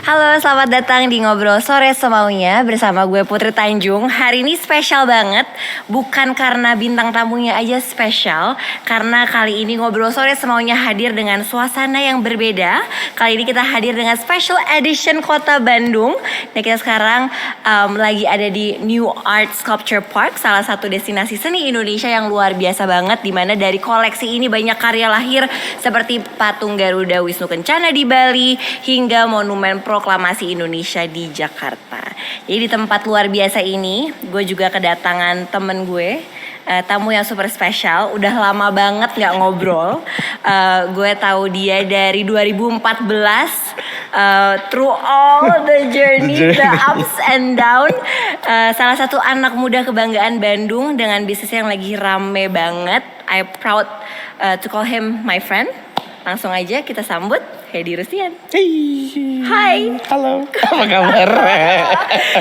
Halo, selamat datang di Ngobrol Sore Semaunya bersama gue Putri Tanjung. Hari ini spesial banget, bukan karena bintang tamunya aja spesial, karena kali ini Ngobrol Sore Semaunya hadir dengan suasana yang berbeda. Kali ini kita hadir dengan special edition Kota Bandung. Dan kita sekarang lagi ada di New Art Sculpture Park, salah satu destinasi seni Indonesia yang luar biasa banget, dimana dari koleksi ini banyak karya lahir seperti patung Garuda Wisnu Kencana di Bali hingga monumen Proklamasi Indonesia di Jakarta. Jadi di tempat luar biasa ini, gue juga kedatangan temen gue, tamu yang super spesial. Udah lama banget gak ngobrol. Gue tahu dia dari 2014, through all the journey, the ups and down. Salah satu anak muda kebanggaan Bandung dengan bisnis yang lagi rame banget. I'm proud to call him my friend. Langsung aja kita sambut Hedi Rustian. Hai. Halo. Apa kabar?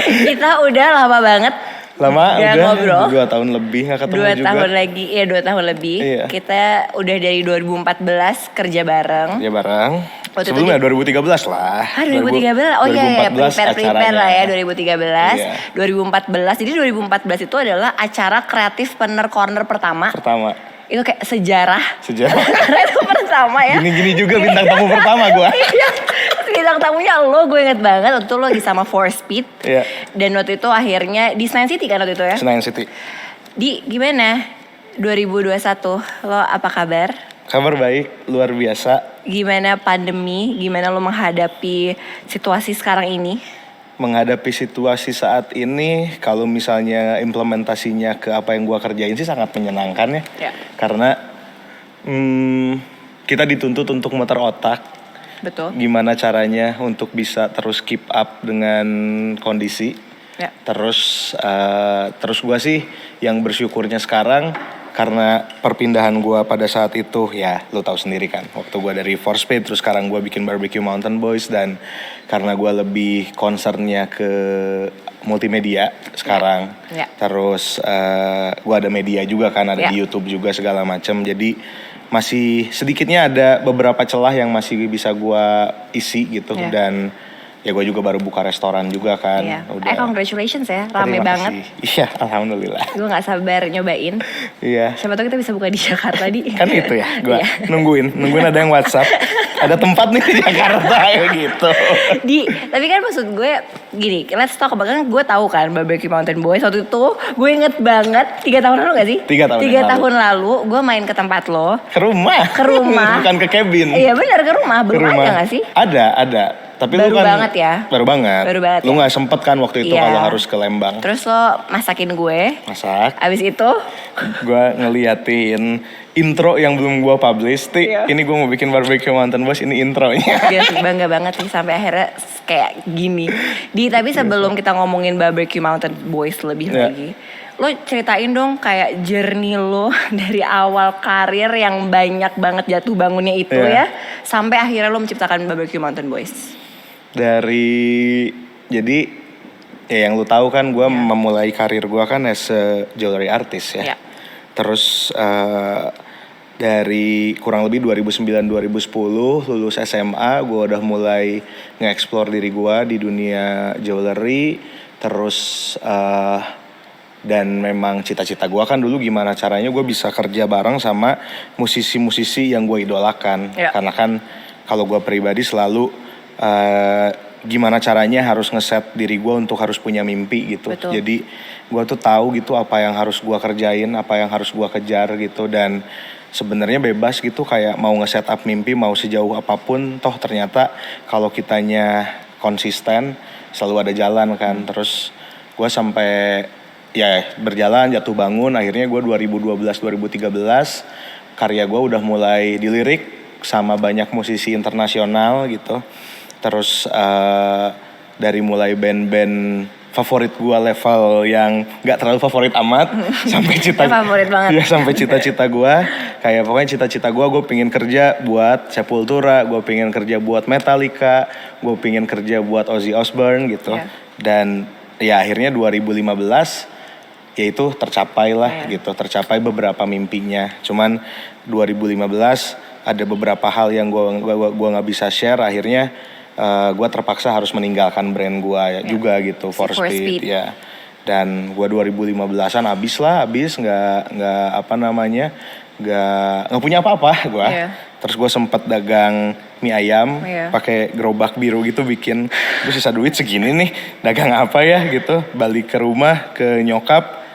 Kita udah lama banget. Lama udah ngobrol. 2 tahun lebih gak ketemu 2 juga. tahun lagi, ya 2 tahun lebih. Iya. Kita udah dari 2014 kerja bareng. Kerja bareng. Waktu sebelumnya 2013 lah. 2013. Oh iya, 2014 lah ya 2013. Iya. 2014. Jadi 2014 itu adalah acara kreatif Partner Corner pertama. Itu kayak sejarah. Karena itu pertama ya. Gini-gini juga bintang tamu pertama gue. Iya. Bintang tamunya gue inget banget. Waktu itu lo lagi sama Four Speed. Iya. Dan waktu itu akhirnya di Senayan City kan waktu itu ya. Senayan City. Di gimana 2021 lo apa kabar? Kabar baik, luar biasa. Gimana pandemi? Gimana lo menghadapi situasi sekarang ini? Menghadapi situasi saat ini, kalau misalnya implementasinya ke apa yang gue kerjain sih sangat menyenangkan ya. Karena kita dituntut untuk muter otak. Betul. Gimana caranya untuk bisa terus keep up dengan kondisi. Ya. Terus gue sih yang bersyukurnya sekarang karena perpindahan gue pada saat itu ya lo tahu sendiri kan, waktu gue dari Four Speed terus sekarang gue bikin Barbecue Mountain Boys, dan karena gue lebih concernnya ke multimedia sekarang. Ya. Terus gue ada media juga kan, ada di YouTube juga segala macam, jadi masih sedikitnya ada beberapa celah yang masih bisa gue isi gitu. Dan ya gue juga baru buka restoran juga kan. Congratulations ya, rame banget. Iya, alhamdulillah. Gue gak sabar nyobain. Iya. Siapa tahu kita bisa buka di Jakarta di. Kan itu ya, gue nungguin ada yang WhatsApp. Ada tempat nih di Jakarta kayak gitu. Tapi kan maksud gue gini, let's talk about, kan gue tahu kan Barbecue Mountain Boys waktu itu. Gue inget banget 3 tahun lalu gak sih? 3 tahun lalu gue main ke tempat lo. Ke rumah. Bukan ke cabin. Iya benar, ke rumah. Belum ada gak sih? Ada. Tapi baru lu kan banget ya. Baru banget. Lu gak sempet kan waktu itu kalau harus ke Lembang. Terus lo masakin gue. Masak. Abis itu gue ngeliatin intro yang belum gue publish. Ini gue mau bikin Barbecue Mountain Boys, ini intronya. Iya, bangga banget sih sampai akhirnya kayak gini. Tapi sebelum kita ngomongin Barbecue Mountain Boys lebih lagi, lo ceritain dong kayak journey lo dari awal karir yang banyak banget jatuh bangunnya itu ya, sampai akhirnya lo menciptakan Barbecue Mountain Boys. Jadi ya yang lu tahu kan gue memulai karir gue kan as a jewelry artist ya. Terus dari kurang lebih 2009-2010 lulus SMA, gue udah mulai nge-explore diri gue di dunia jewelry. Terus dan memang cita-cita gue kan dulu gimana caranya gue bisa kerja bareng sama musisi-musisi yang gue idolakan. Karena kan kalau gue pribadi selalu gimana caranya harus ngeset diri gue untuk harus punya mimpi gitu. Betul. Jadi gue tuh tahu gitu apa yang harus gue kerjain, apa yang harus gue kejar gitu. Dan sebenarnya bebas gitu, kayak mau ngeset up mimpi mau sejauh apapun, toh ternyata kalau kitanya konsisten selalu ada jalan kan. Terus gue sampai ya berjalan jatuh bangun, akhirnya gue 2012-2013 karya gue udah mulai dilirik sama banyak musisi internasional gitu. Terus dari mulai band-band favorit gue level yang gak terlalu favorit amat sampai favorit banget. Ya, sampai cita-cita gue kayak pokoknya cita-cita gue pengen kerja buat Sepultura, gue pengen kerja buat Metallica, gue pengen kerja buat Ozzy Osbourne gitu. Dan ya akhirnya 2015 ya itu tercapai lah gitu, tercapai beberapa mimpinya. Cuman 2015 ada beberapa hal yang gue nggak bisa share, akhirnya gue terpaksa harus meninggalkan brand gue juga gitu, For Speed ya. Dan gue 2015an habis nggak punya apa-apa gue. Terus gue sempet dagang mie ayam pakai gerobak biru gitu, bikin terus sisa duit segini nih, dagang apa ya gitu. Balik ke rumah ke nyokap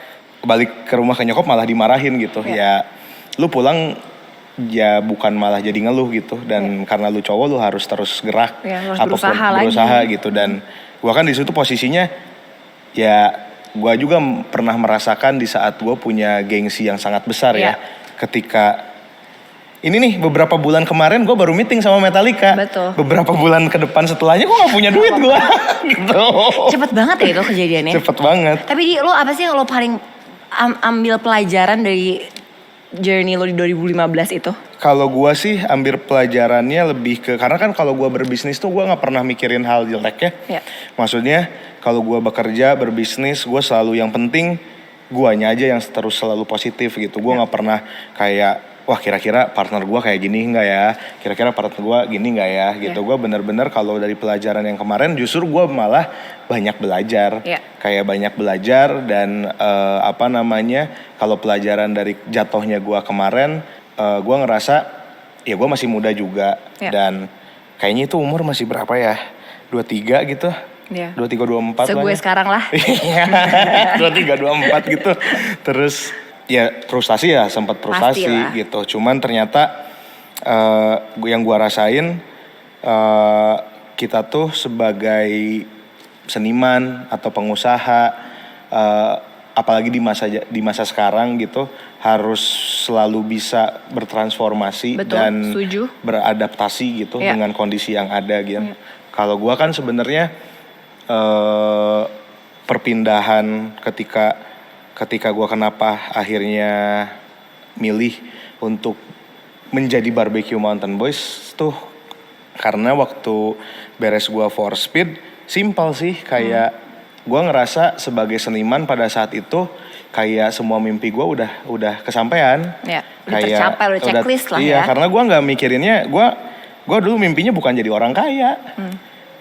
malah dimarahin gitu. Ya lu pulang ya bukan malah jadi ngeluh gitu, dan karena lu cowok lu harus terus gerak, harus apapun berusaha gitu. Dan gua kan di situ posisinya ya gua juga pernah merasakan di saat gua punya gengsi yang sangat besar ya. Ketika ini nih beberapa bulan kemarin gue baru meeting sama Metallica. Betul. Beberapa bulan ke depan setelahnya gue gak punya duit gue gitu. Cepet banget ya itu kejadiannya. Cepet banget. Tapi lo apa sih yang lo paling ambil pelajaran dari journey lo di 2015 itu? Kalau gue sih ambil pelajarannya lebih ke, karena kan kalau gue berbisnis tuh gue gak pernah mikirin hal jelek ya. Maksudnya kalau gue bekerja, berbisnis, gue selalu yang penting guanya aja yang terus selalu positif gitu. Gue gak pernah kayak, wah kira-kira partner gue kayak gini nggak ya, kira-kira partner gue gini nggak ya gitu. Gue bener-bener kalau dari pelajaran yang kemarin justru gue malah banyak belajar, kayak banyak belajar. Dan kalau pelajaran dari jatuhnya gue kemarin, gue ngerasa ya gue masih muda juga, dan kayaknya itu umur masih berapa ya, 23 gitu. 23-24 lah. Gue sekarang lah. 23-24 gitu. Terus ya frustasi ya, sempat frustasi gitu. Cuman ternyata yang gua rasain, kita tuh sebagai seniman atau pengusaha, apalagi di masa sekarang gitu, harus selalu bisa bertransformasi. Betul, dan setuju. Beradaptasi gitu dengan kondisi yang ada gitu. Kalau gua kan sebenarnya perpindahan ketika gue kenapa akhirnya milih untuk menjadi Barbecue Mountain Boys tuh karena waktu beres gue For Speed, simpel sih, kayak gue ngerasa sebagai seniman pada saat itu kayak semua mimpi gue udah kesampaian. Udah tercapai, udah checklist lah ya. Iya, karena gue nggak mikirinnya, gue dulu mimpinya bukan jadi orang kaya.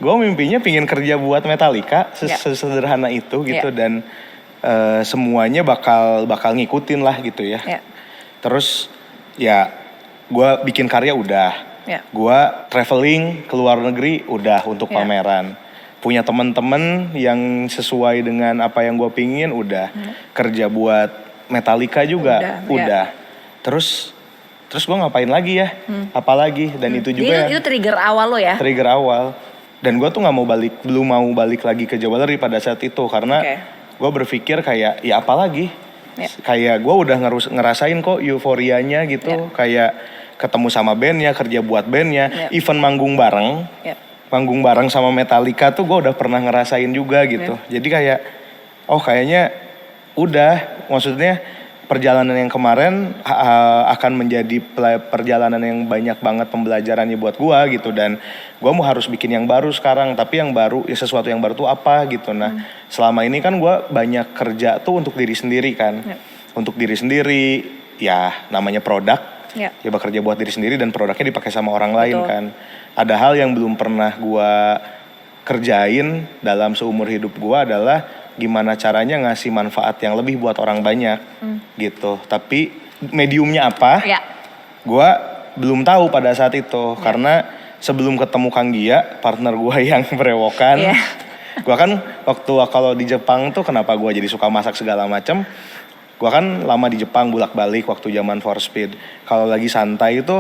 Gue mimpinya pingin kerja buat Metallica, sesederhana itu gitu. Dan semuanya bakal ngikutin lah gitu ya. Terus ya gue bikin karya udah, gue traveling ke luar negeri udah untuk pameran, punya teman-teman yang sesuai dengan apa yang gue pingin udah, kerja buat Metallica juga udah. Terus gue ngapain lagi ya, apalagi. Dan itu juga itu trigger awal lo ya. Trigger awal. Dan gue tuh belum mau balik lagi ke Jewelry pada saat itu, karena gue berpikir kayak ya apalagi, kayak gue udah ngerasain kok euforianya gitu, kayak ketemu sama bandnya, kerja buat bandnya, even manggung bareng sama Metallica tuh gue udah pernah ngerasain juga gitu. Jadi kayak kayaknya udah, maksudnya perjalanan yang kemarin akan menjadi perjalanan yang banyak banget pembelajarannya buat gue gitu. Dan gue mau harus bikin yang baru sekarang, tapi yang baru ya sesuatu yang baru tuh apa gitu. Nah selama ini kan gue banyak kerja tuh untuk diri sendiri kan, untuk diri sendiri ya, namanya produk ya bekerja buat diri sendiri dan produknya dipakai sama orang lain kan. Ada hal yang belum pernah gue kerjain dalam seumur hidup gue adalah gimana caranya ngasih manfaat yang lebih buat orang banyak gitu. Tapi mediumnya apa, gue belum tahu pada saat itu. Karena sebelum ketemu Kang Gia, partner gue yang berewokan, gue kan waktu kalau di Jepang tuh kenapa gue jadi suka masak segala macam. Gue kan lama di Jepang bolak-balik waktu zaman For Speed. Kalau lagi santai itu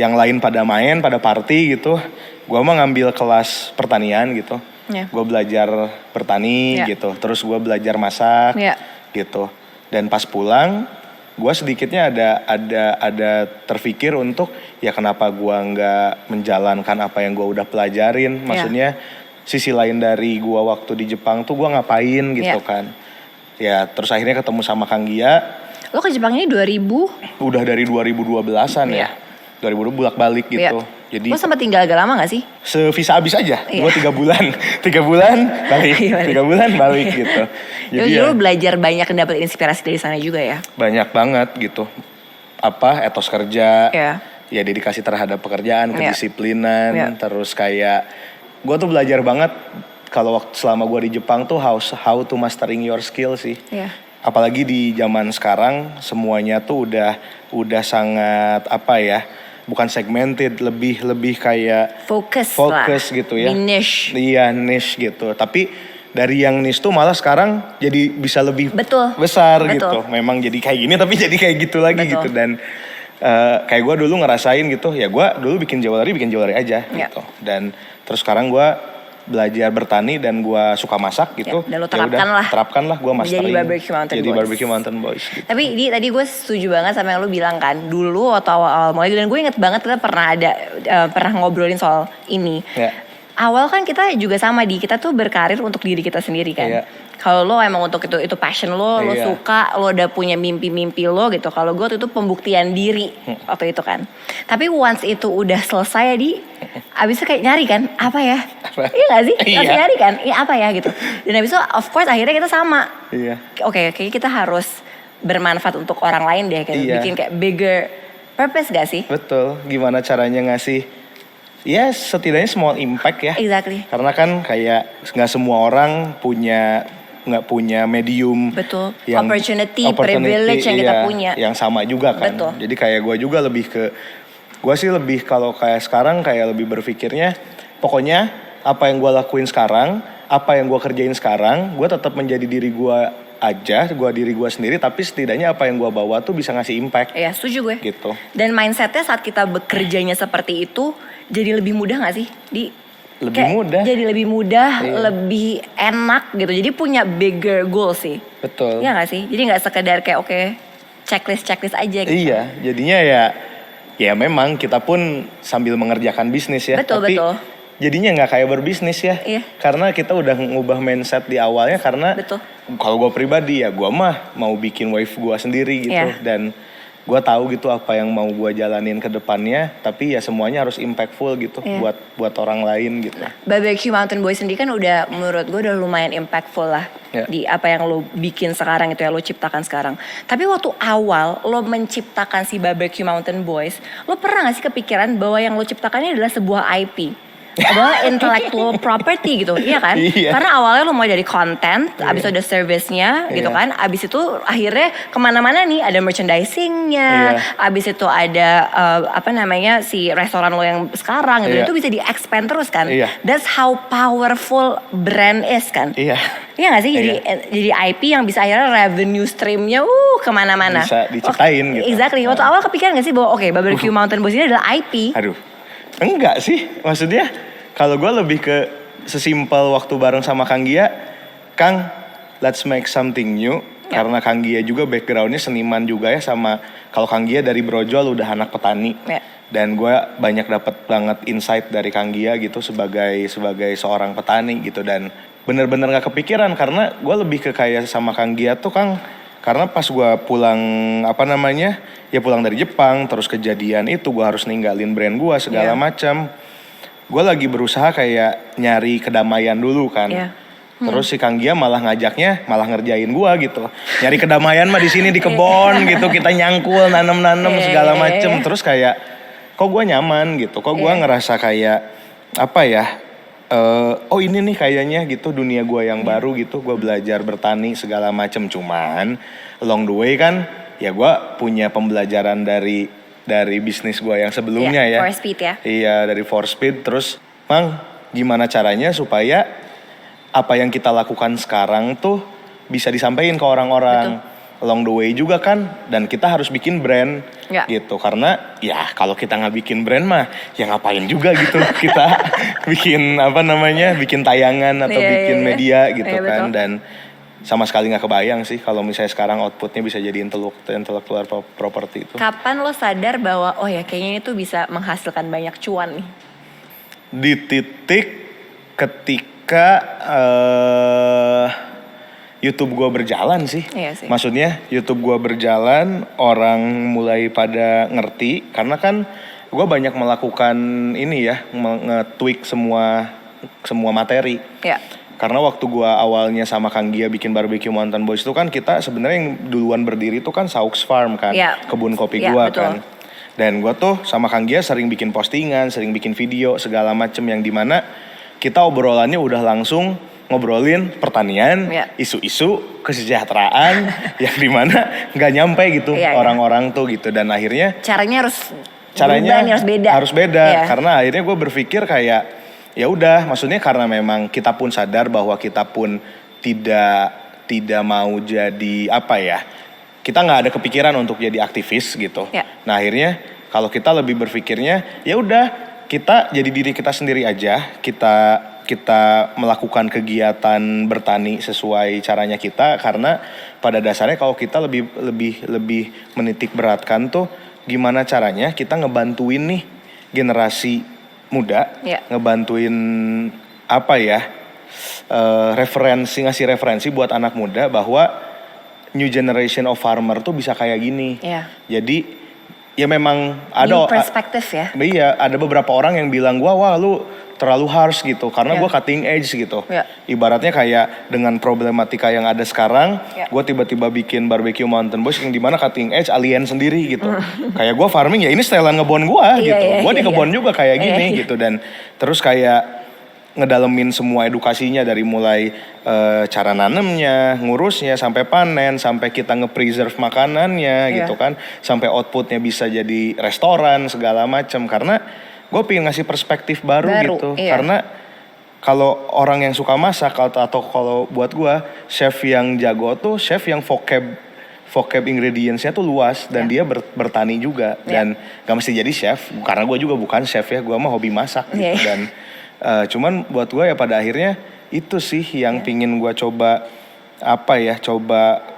yang lain pada main, pada party gitu, gue mah ngambil kelas pertanian gitu. Gue belajar bertani gitu, terus gue belajar masak gitu. Dan pas pulang, gue sedikitnya ada terpikir untuk ya kenapa gue nggak menjalankan apa yang gue udah pelajarin. Maksudnya sisi lain dari gue waktu di Jepang tuh gue ngapain gitu kan. Ya terus akhirnya ketemu sama Kang Gia. Lo ke Jepang ini 2000? Udah dari 2012an ya. 2020 bolak-balik gitu. Jadi lo sempat tinggal agak lama gak sih? Sevisa abis aja, gue 3 bulan. 3 bulan balik, 3 bulan balik gitu. Jadi lo belajar banyak dan dapet inspirasi dari sana juga ya? Banyak banget gitu. Etos kerja, ya dedikasi terhadap pekerjaan, kedisiplinan, terus kayak gue tuh belajar banget kalau waktu selama gue di Jepang tuh how to mastering your skill sih. Iya. Apalagi di zaman sekarang semuanya tuh udah sangat apa ya? Bukan segmented, lebih kayak Fokus gitu ya. Di niche. Iya, niche gitu. Tapi dari yang niche tuh malah sekarang jadi bisa lebih besar Betul. gitu. Memang jadi kayak gini tapi jadi kayak gitu lagi Betul. gitu. Dan kayak gue dulu ngerasain gitu, ya gue dulu bikin jewelry aja gitu. Dan terus sekarang gue belajar bertani dan gue suka masak gitu. Dan lo terapkan lah gue mastering. Jadi Barbecue Mountain Boys gitu. Tapi tadi gue setuju banget sama yang lu bilang kan. Dulu atau awal-awal mulai, dan gue inget banget kita pernah ngobrolin soal ini. Ya. Awal kan kita juga sama kita tuh berkarir untuk diri kita sendiri kan. Iya. Kalau lo emang untuk itu passion lo Iya. suka, lo udah punya mimpi-mimpi lo gitu. Kalau gue waktu itu pembuktian diri waktu itu kan. Tapi once itu udah selesai abis itu kayak nyari kan, apa ya? Iya gak sih? Iya. Masih nyari kan, apa ya gitu. Dan abis itu of course akhirnya kita sama. Iya. Oke, kayaknya kita harus bermanfaat untuk orang lain deh. Kayak Iya. bikin kayak bigger purpose gak sih? Betul. Gimana caranya ngasih, ya setidaknya small impact ya. Exactly. Karena kan kayak nggak semua orang nggak punya medium Betul. Opportunity, privilege yang kita punya. Yang sama juga kan. Betul. Jadi kayak gue juga gue sih lebih kalau kayak sekarang kayak lebih berpikirnya, pokoknya apa yang gue lakuin sekarang, apa yang gue kerjain sekarang, gue tetap menjadi diri gue aja, diri gue sendiri, tapi setidaknya apa yang gue bawa tuh bisa ngasih impact. Iya, setuju gue. Gitu. Dan mindsetnya saat kita bekerjanya seperti itu, jadi lebih mudah gak sih? Mudah. Jadi lebih mudah, Iya. lebih enak gitu. Jadi punya bigger goal sih. Betul. Iya gak sih? Jadi gak sekedar kayak checklist aja gitu. Iya, jadinya ya memang kita pun sambil mengerjakan bisnis ya. Betul, tapi betul. jadinya nggak kayak berbisnis ya. Iya. Karena kita udah ngubah mindset di awalnya karena Betul. kalau gue pribadi ya gue mah mau bikin wave gue sendiri gitu. Iya. Dan gue tahu gitu apa yang mau gue jalanin ke depannya. Tapi ya semuanya harus impactful gitu Iya. buat orang lain gitu. Barbecue Mountain Boys sendiri kan udah menurut gue udah lumayan impactful lah Ya. di apa yang lo bikin sekarang itu ya lo ciptakan sekarang. Tapi waktu awal lo menciptakan si Barbecue Mountain Boys, lo pernah gak sih kepikiran bahwa yang lo ciptakannya adalah sebuah IP? Adalah intellectual property gitu, iya kan? Iya. Karena awalnya lo mulai dari konten, abis itu ada service-nya gitu Iya. kan, abis itu akhirnya kemana-mana nih, ada merchandising-nya, Iya. abis itu ada si restoran lo yang sekarang gitu, Iya. itu bisa di-expand terus kan? Iya. That's how powerful brand is kan? Iya. Iya gak sih? Jadi IP yang bisa akhirnya revenue streamnya kemana-mana. Bisa diciptain gitu. Exactly. Waktu awal kepikiran gak sih bahwa Barbecue Mountain Boys ini adalah IP? Aduh, enggak sih. Maksudnya kalau gue lebih ke sesimpel waktu bareng sama Kang Gia, Kang, let's make something new. Ya. Karena Kang Gia juga backgroundnya seniman juga ya, sama kalau Kang Gia dari Brojol udah anak petani. Ya. Dan gue banyak dapat banget insight dari Kang Gia gitu sebagai seorang petani gitu. Dan bener-bener gak kepikiran karena gue lebih ke kayak sama Kang Gia tuh Kang. Karena pas gue pulang pulang dari Jepang, terus kejadian itu gue harus ninggalin brand gue segala macam. Gue lagi berusaha kayak nyari kedamaian dulu kan. Yeah. Terus si Kang Gia malah ngerjain gue gitu. Nyari kedamaian mah di sini di kebon gitu, kita nyangkul, nanem segala macem. Terus kayak kok gue nyaman gitu, kok gue ngerasa kayak ini nih kayaknya gitu dunia gue yang baru gitu. Gue belajar bertani segala macem, cuman along the way kan ya gue punya pembelajaran dari bisnis gue yang sebelumnya ya. 4Speed ya. Iya, dari 4Speed. Terus Mang, gimana caranya supaya apa yang kita lakukan sekarang tuh bisa disampaikan ke orang-orang. Betul. Along the way juga kan, dan kita harus bikin brand gitu. Karena ya kalau kita nggak bikin brand mah ya ngapain juga gitu kita bikin bikin tayangan atau bikin media gitu kan. Betul. Dan sama sekali nggak kebayang sih kalau misalnya sekarang outputnya bisa jadi intellectual property itu. Kapan lo sadar bahwa kayaknya itu bisa menghasilkan banyak cuan nih? Di titik ketika YouTube gue berjalan sih. Iya sih. Maksudnya YouTube gue berjalan, orang mulai pada ngerti. Karena kan gue banyak melakukan ini ya, nge-tweak semua materi. Ya. Karena waktu gue awalnya sama Kang Gia bikin Barbecue Mountain Boys itu kan kita sebenarnya yang duluan berdiri itu kan Saux Farm kan, kebun kopi gue kan. Dan gue tuh sama Kang Gia sering bikin postingan, sering bikin video segala macem yang dimana kita obrolannya udah langsung ngobrolin pertanian, isu-isu kesejahteraan yang dimana nggak nyampe gitu orang-orang tuh gitu, dan akhirnya caranya harus beda. Karena akhirnya gue berpikir kayak ya udah, maksudnya karena memang kita pun sadar bahwa kita pun tidak mau jadi apa ya, kita nggak ada kepikiran untuk jadi aktivis gitu. Nah akhirnya kalau kita lebih berpikirnya ya udah, kita jadi diri kita sendiri aja, kita melakukan kegiatan bertani sesuai caranya kita, karena pada dasarnya kalau kita lebih menitik beratkan tuh gimana caranya kita ngebantuin nih generasi muda, ngebantuin apa ya, ngasih referensi buat anak muda bahwa new generation of farmer tuh bisa kayak gini. Jadi ya memang ada new perspektif ya. Iya, ada beberapa orang yang bilang wah lu terlalu harsh gitu karena gue cutting edge gitu. Ibaratnya kayak dengan problematika yang ada sekarang, gue tiba-tiba bikin barbecue mountain boys yang dimana cutting edge alien sendiri gitu. Kayak gue farming ya ini setelan ngebon gue gitu. Gue di kebon juga kayak gini gitu, dan terus kayak ngedalemin semua edukasinya dari mulai cara nanemnya, ngurusnya, sampai panen, sampai kita nge-preserve makanannya gitu kan, sampai outputnya bisa jadi restoran segala macam, karena gue pengen ngasih perspektif baru gitu. Karena kalau orang yang suka masak atau kalau buat gue, chef yang jago tuh chef yang vocab ingredientsnya tuh luas, dan dia bertani juga, dan gak mesti jadi chef, karena gue juga bukan chef ya, gue mah hobi masak gitu. Dan cuman buat gue ya pada akhirnya itu sih yang pingin gue coba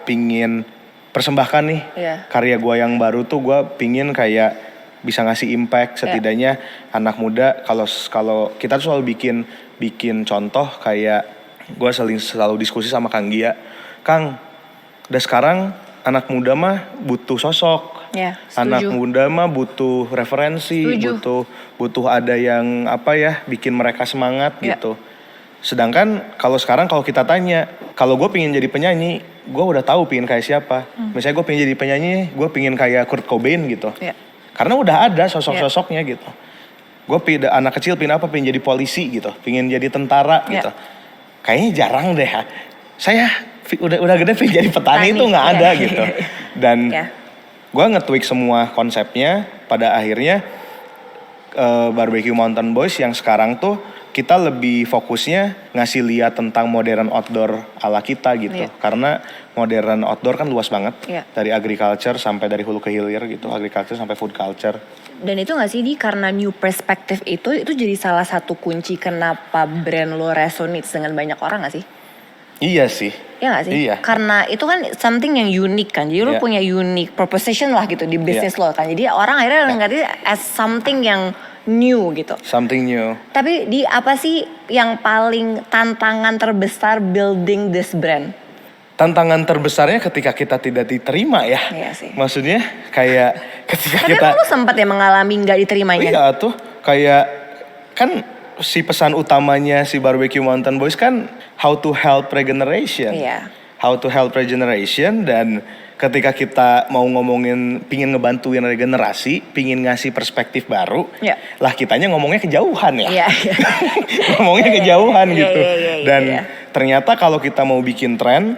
pingin persembahkan nih. Karya gue yang baru tuh gue pingin kayak bisa ngasih impact setidaknya anak muda. Kalau kita tuh selalu bikin contoh, kayak gue selalu diskusi sama Kang Gia, Kang, udah sekarang anak muda mah butuh sosok. Anak muda mah butuh referensi, butuh ada yang bikin mereka semangat gitu. Sedangkan kalau sekarang kalau kita tanya, kalau gue pingin jadi penyanyi, gue udah tahu pingin kayak siapa. Misalnya gue pingin jadi penyanyi, gue pingin kayak Kurt Cobain gitu. Karena udah ada sosok-sosoknya gitu. Gue anak kecil pingin jadi polisi gitu, pingin jadi tentara gitu. Kayaknya jarang deh. Saya udah gede pingin jadi petani itu nggak ada gitu. Dan gue nge-tweak semua konsepnya, pada akhirnya Barbecue Mountain Boys yang sekarang tuh kita lebih fokusnya ngasih lihat tentang modern outdoor ala kita gitu. Karena modern outdoor kan luas banget, dari agriculture sampai dari hulu ke hilir gitu, agriculture sampai food culture. Dan itu gak sih karena new perspective itu jadi salah satu kunci kenapa brand lo resonate dengan banyak orang gak sih? Iya sih. Iya gak sih? Iya. Karena itu kan something yang unik kan. Jadi lo punya unique proposition lah gitu di bisnis lo kan. Jadi orang akhirnya ngeliatnya as something yang new gitu. Something new. Tapi apa sih yang paling tantangan terbesar building this brand? Tantangan terbesarnya ketika kita tidak diterima ya. Iya sih. Maksudnya kayak ketika tapi kita. Tapi lu sempat ya mengalami gak diterimanya? Iya tuh, kayak kan si pesan utamanya si Barbecue Mountain Boys kan how to help regeneration. How to help regeneration, dan ketika kita mau ngomongin pingin ngebantuin regenerasi, pingin ngasih perspektif baru, lah kitanya ngomongnya kejauhan ya. Ngomongnya kejauhan gitu. Dan ternyata kalau kita mau bikin tren,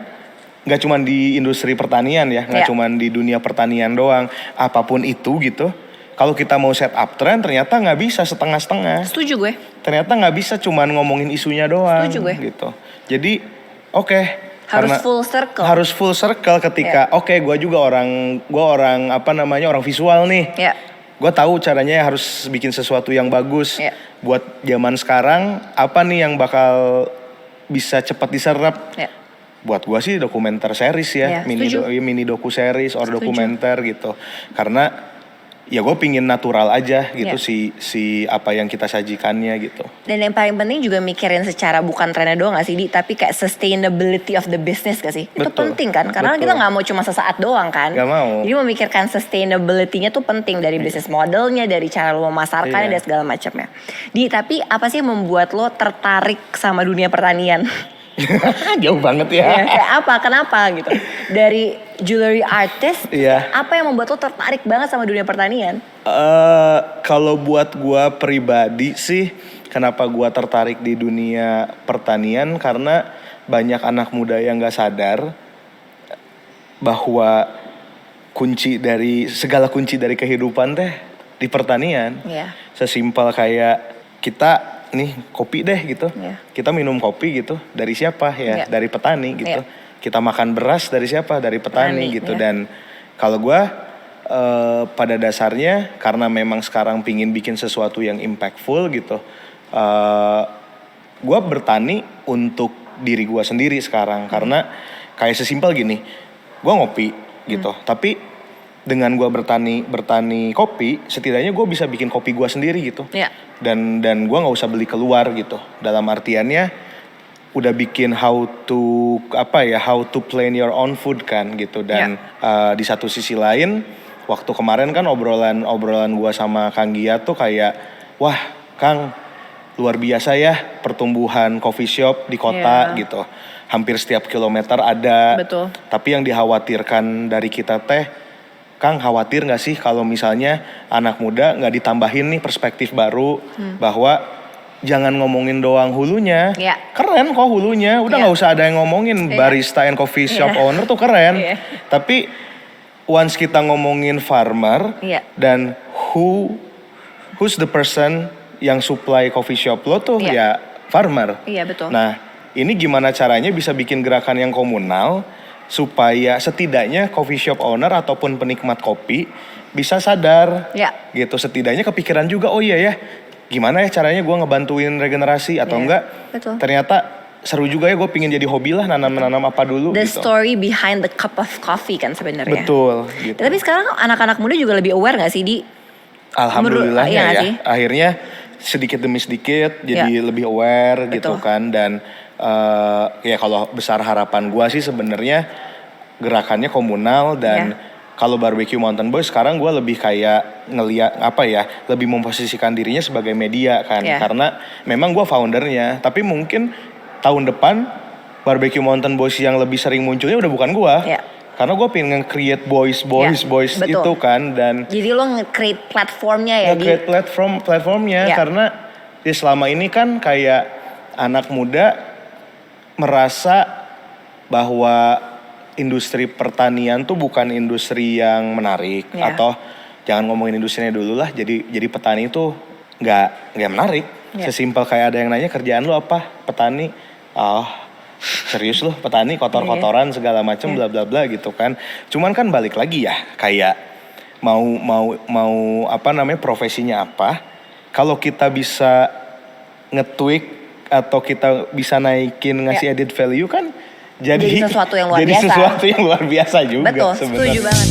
gak cuma di industri pertanian ya, gak cuma di dunia pertanian doang, apapun itu gitu. Kalau kita mau set up trend, ternyata gak bisa setengah-setengah. Setuju gue. Ternyata gak bisa cuma ngomongin isunya doang. Setuju gue. Gitu. Jadi harus full circle. Harus full circle ketika gue juga orang visual nih. Gue tahu caranya harus bikin sesuatu yang bagus. Buat zaman sekarang, apa nih yang bakal bisa cepat diserap? Buat gue sih dokumenter series ya, mini doku series or dokumenter gitu. Karena ya gue pingin natural aja gitu si apa yang kita sajikannya gitu. Dan yang paling penting juga mikirin secara bukan trennya doang gak sih tapi kayak sustainability of the business gak sih? Itu penting kan, karena kita gak mau cuma sesaat doang kan. Gak mau. Jadi memikirkan sustainability-nya tuh penting, dari bisnis modelnya, dari cara lo memasarkannya dan segala macamnya. Tapi apa sih yang membuat lo tertarik sama dunia pertanian? Jauh banget ya. Kayak apa? Kenapa gitu? Dari jewelry artist, apa yang membuat lo tertarik banget sama dunia pertanian? Kalau buat gue pribadi sih, kenapa gue tertarik di dunia pertanian karena banyak anak muda yang gak sadar bahwa segala kunci dari kehidupan teh di pertanian. Iya. Sesimpel kayak kita nih kopi deh gitu. Iya. Kita minum kopi gitu dari siapa ya? Iya. Dari petani gitu. Iya. Kita makan beras dari siapa? Dari petani gitu. Iya. Dan kalau gue pada dasarnya karena memang sekarang pingin bikin sesuatu yang impactful gitu. Gue bertani untuk diri gue sendiri sekarang. Karena kayak sesimpel gini. Gue ngopi gitu. Tapi dengan gue bertani kopi, setidaknya gue bisa bikin kopi gue sendiri gitu. Iya. Dan gue nggak usah beli keluar gitu. Dalam artiannya udah bikin how to plan your own food kan gitu. Dan di satu sisi lain, waktu kemarin kan obrolan gue sama Kang Gia tuh kayak, wah Kang luar biasa ya pertumbuhan coffee shop di kota gitu. Hampir setiap kilometer ada. Betul. Tapi yang dikhawatirkan dari kita teh, Kang khawatir gak sih kalau misalnya anak muda gak ditambahin nih perspektif baru bahwa jangan ngomongin doang hulunya. Iya. Keren kok hulunya, udah gak usah ada yang ngomongin barista and coffee shop owner tuh keren. Iya. Tapi once kita ngomongin farmer dan who's the person yang supply coffee shop lo tuh ya farmer. Iya betul. Nah ini gimana caranya bisa bikin gerakan yang komunal supaya setidaknya coffee shop owner ataupun penikmat kopi bisa sadar gitu. Setidaknya kepikiran juga, oh iya ya gimana ya caranya gue ngebantuin regenerasi atau enggak. Betul. Ternyata seru juga ya gue pingin jadi hobi lah nanam apa dulu The gitu. story behind the cup of coffee kan sebenarnya. Betul gitu. Tapi sekarang anak-anak muda juga lebih aware gak sih di? Alhamdulillah ya. Sih? Akhirnya sedikit demi sedikit jadi lebih aware gitu kan. Dan ya kalau besar harapan gue sih sebenarnya gerakannya komunal. Dan kalau Barbecue Mountain Boys sekarang gue lebih kayak ngeliat lebih memposisikan dirinya sebagai media kan. Karena memang gue foundernya, tapi mungkin tahun depan Barbecue Mountain Boys yang lebih sering munculnya udah bukan gue. Karena gue pengen nge-create boys itu kan. Dan jadi lo nge-create platformnya ya? Nge-create platformnya karena ya selama ini kan kayak anak muda merasa bahwa industri pertanian tuh bukan industri yang menarik. Atau jangan ngomongin industrinya dulu lah, jadi petani itu nggak menarik. Sesimpel kayak ada yang nanya kerjaan lu apa? Petani. Serius loh petani, kotor-kotoran segala macam bla bla bla gitu kan. Cuman kan balik lagi ya, kayak mau profesinya apa? Kalau kita bisa nge-tweak atau kita bisa naikin ngasih added value kan jadi sesuatu yang luar biasa. Jadi sesuatu yang luar biasa juga. Betul, setuju banget.